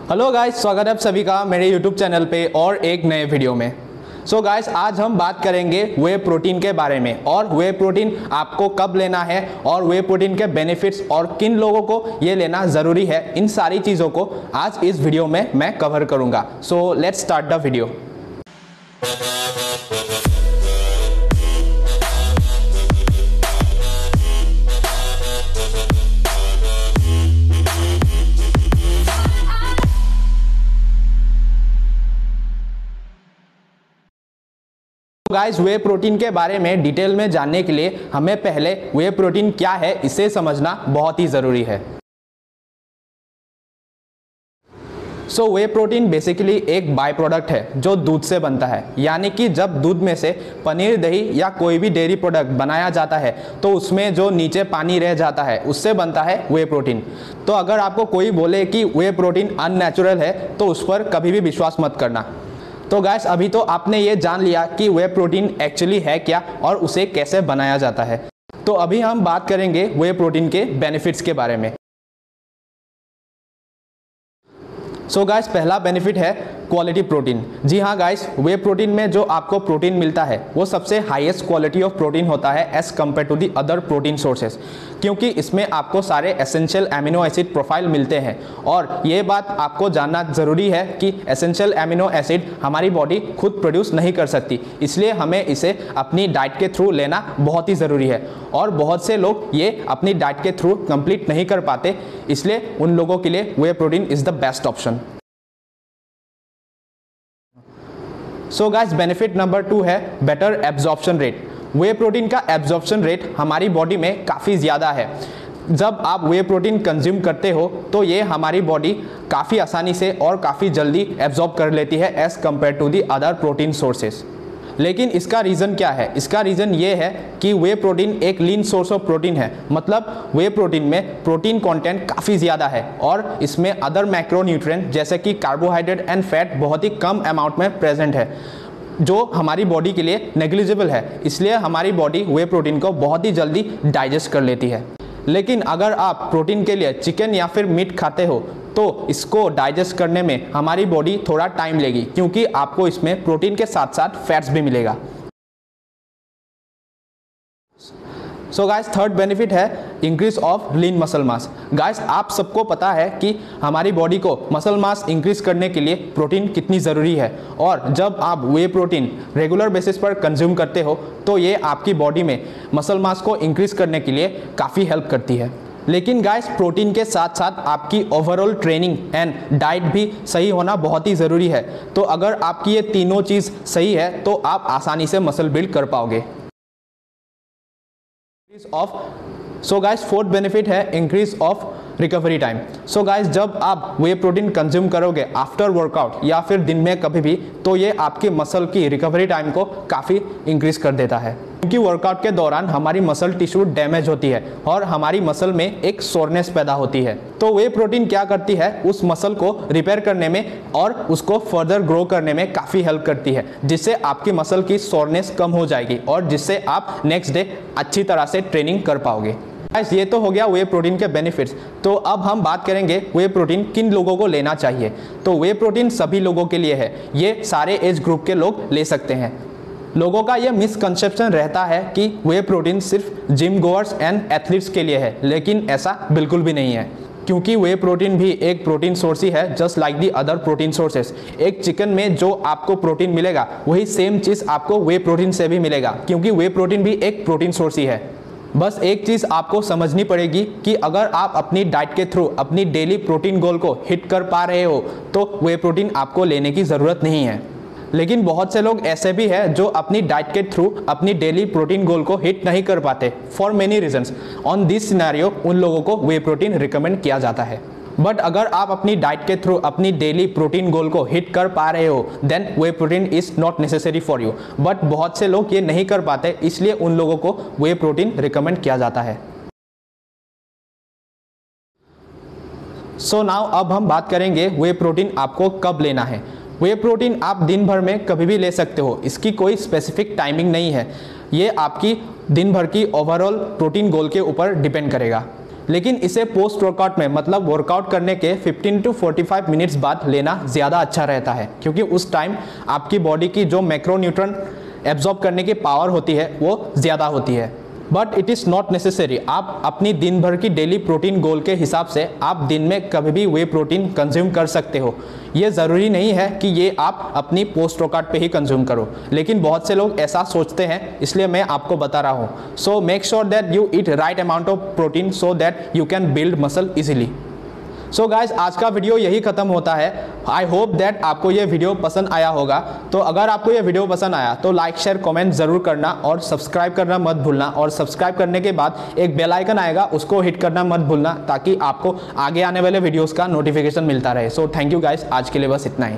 Hello guys, स्वागत है आप सभी का मेरे यूट्यूब चैनल पे और एक नए वीडियो में। सो गाइस, आज हम बात करेंगे वे प्रोटीन के बारे में और वे प्रोटीन आपको कब लेना है और वे प्रोटीन के बेनिफिट्स और किन लोगों को ये लेना ज़रूरी है। इन सारी चीज़ों को आज इस वीडियो में मैं कवर करूँगा। So let's start the video. Guys, way protein के बारे में डिटेल में जानने के लिए हमें पहले वे प्रोटीन क्या है इसे समझना बहुत ही ज़रूरी है। सो वे प्रोटीन बेसिकली एक बाय प्रोडक्ट है जो दूध से बनता है, यानी कि जब दूध में से पनीर, दही या कोई भी डेयरी प्रोडक्ट बनाया जाता है तो उसमें जो नीचे पानी रह जाता है उससे बनता है वे प्रोटीन। तो अगर आपको कोई बोले कि वे प्रोटीन अननेचुरल है तो उस पर कभी भी विश्वास मत करना। तो गाइस, अभी तो आपने ये जान लिया कि वे प्रोटीन एक्चुअली है क्या और उसे कैसे बनाया जाता है। तो अभी हम बात करेंगे वे प्रोटीन के बेनिफिट्स के बारे में। सो गाइस, पहला बेनिफिट है क्वालिटी प्रोटीन। जी हाँ गाइस, वे प्रोटीन में जो आपको प्रोटीन मिलता है वो सबसे हाईएस्ट क्वालिटी ऑफ प्रोटीन होता है as compare to the other protein sources, क्योंकि इसमें आपको सारे एसेंशियल एमिनो एसिड प्रोफाइल मिलते हैं। और ये बात आपको जानना ज़रूरी है कि एसेंशियल एमिनो एसिड हमारी बॉडी खुद प्रोड्यूस नहीं कर सकती, इसलिए हमें इसे अपनी डाइट के थ्रू लेना बहुत ही ज़रूरी है। और बहुत से लोग ये अपनी डाइट के थ्रू कंप्लीट नहीं कर पाते, इसलिए उन लोगों के लिए whey protein is the best option. So guys, benefit number 2 है better absorption rate. Whey protein का एब्जॉर्प्शन रेट हमारी बॉडी में काफ़ी ज़्यादा है। जब आप वे प्रोटीन कंज्यूम करते हो तो ये हमारी बॉडी काफ़ी आसानी से और काफ़ी जल्दी एब्जॉर्ब कर लेती है as compare to the other protein sources. लेकिन इसका रीज़न क्या है? इसका रीज़न ये है कि वे प्रोटीन एक लीन सोर्स ऑफ प्रोटीन है, मतलब वे प्रोटीन में प्रोटीन कंटेंट काफ़ी ज़्यादा है और इसमें अदर मैक्रोन्यूट्रिएंट जैसे कि कार्बोहाइड्रेट एंड फैट बहुत ही कम अमाउंट में प्रेजेंट है, जो हमारी बॉडी के लिए नेग्लिजिबल है। इसलिए हमारी बॉडी वे प्रोटीन को बहुत ही जल्दी डाइजेस्ट कर लेती है। लेकिन अगर आप प्रोटीन के लिए चिकन या फिर मीट खाते हो तो इसको डाइजेस्ट करने में हमारी बॉडी थोड़ा टाइम लेगी, क्योंकि आपको इसमें प्रोटीन के साथ साथ फैट्स भी मिलेगा। सो गाइस, थर्ड बेनिफिट है increase of lean muscle mass. Guys, आप सबको पता है कि हमारी बॉडी को मसल मास इंक्रीज करने के लिए प्रोटीन कितनी ज़रूरी है, और जब आप वे प्रोटीन रेगुलर बेसिस पर कंज्यूम करते हो तो ये आपकी बॉडी में मसल मास को इंक्रीज करने के लिए काफ़ी हेल्प करती है। लेकिन गाइस, प्रोटीन के साथ साथ आपकी ओवरऑल ट्रेनिंग एंड डाइट भी सही होना बहुत ही ज़रूरी है। तो अगर आपकी ये तीनों चीज़ सही है तो आप आसानी से मसल बिल्ड कर पाओगे। सो गाइस, फोर्थ बेनिफिट है increase of recovery time. So guys, जब आप वे प्रोटीन कंज्यूम करोगे आफ्टर वर्कआउट या फिर दिन में कभी भी, तो ये आपके मसल की रिकवरी टाइम को काफ़ी इंक्रीज कर देता है, क्योंकि वर्कआउट के दौरान हमारी मसल टिश्यू डैमेज होती है और हमारी मसल में एक सोरनेस पैदा होती है। तो वे प्रोटीन क्या करती है, उस मसल को रिपेयर करने में और उसको फर्दर ग्रो करने में काफ़ी हेल्प करती है, जिससे आपकी मसल की सोरनेस कम हो जाएगी और जिससे आप नेक्स्ट डे अच्छी तरह से ट्रेनिंग कर पाओगे। ये तो हो गया वे प्रोटीन के बेनिफिट्स। तो अब हम बात करेंगे वे प्रोटीन किन लोगों को लेना चाहिए। तो वे प्रोटीन सभी लोगों के लिए है, ये सारे एज ग्रुप के लोग ले सकते हैं। लोगों का यह मिसकंसेप्शन रहता है कि वे प्रोटीन सिर्फ जिम गोअर्स एंड एथलीट्स के लिए है, लेकिन ऐसा बिल्कुल भी नहीं है, क्योंकि वे प्रोटीन भी एक प्रोटीन सोर्स ही है, just like the other protein sources. एक चिकन में जो आपको प्रोटीन मिलेगा वही सेम चीज़ आपको वे प्रोटीन से भी मिलेगा, क्योंकि वे प्रोटीन भी एक प्रोटीन सोर्स ही है। बस एक चीज़ आपको समझनी पड़ेगी कि अगर आप अपनी डाइट के थ्रू अपनी डेली प्रोटीन गोल को हिट कर पा रहे हो तो वे प्रोटीन आपको लेने की ज़रूरत नहीं है। लेकिन बहुत से लोग ऐसे भी हैं जो अपनी डाइट के थ्रू अपनी डेली प्रोटीन गोल को हिट नहीं कर पाते for many reasons. On this scenario उन लोगों को वे प्रोटीन रिकमेंड किया जाता है। बट अगर आप अपनी डाइट के थ्रू अपनी डेली प्रोटीन गोल को हिट कर पा रहे हो then whey protein is not necessary for you. But बहुत से लोग ये नहीं कर पाते, इसलिए उन लोगों को वे प्रोटीन रिकमेंड किया जाता है। सो नाउ अब हम बात करेंगे वे प्रोटीन आपको कब लेना है। वे प्रोटीन आप दिन भर में कभी भी ले सकते हो, इसकी कोई स्पेसिफिक टाइमिंग नहीं है। ये आपकी दिन भर की ओवरऑल प्रोटीन गोल के ऊपर डिपेंड करेगा। लेकिन इसे पोस्ट वर्कआउट में मतलब वर्कआउट करने के 15 to 45 मिनट्स बाद लेना ज़्यादा अच्छा रहता है, क्योंकि उस टाइम आपकी बॉडी की जो मैक्रोन्यूट्रन एब्जॉर्ब करने की पावर होती है वो ज़्यादा होती है। But it is not necessary. आप अपनी दिन भर की डेली प्रोटीन गोल के हिसाब से आप दिन में कभी भी वे प्रोटीन कंज्यूम कर सकते हो। ये ज़रूरी नहीं है कि ये आप अपनी पोस्ट वर्कआउट पे ही कंज्यूम करो, लेकिन बहुत से लोग ऐसा सोचते हैं, इसलिए मैं आपको बता रहा हूँ। So make sure that you eat right amount of protein so that you can build muscle easily. So guys, आज का वीडियो यही खत्म होता है। आई होप दैट आपको ये वीडियो पसंद आया होगा। तो अगर आपको ये वीडियो पसंद आया तो लाइक शेयर कमेंट ज़रूर करना और सब्सक्राइब करना मत भूलना। और सब्सक्राइब करने के बाद एक बेल आइकन आएगा, उसको हिट करना मत भूलना, ताकि आपको आगे आने वाले वीडियोज़ का नोटिफिकेशन मिलता रहे। सो थैंक यू गाइज, आज के लिए बस इतना ही।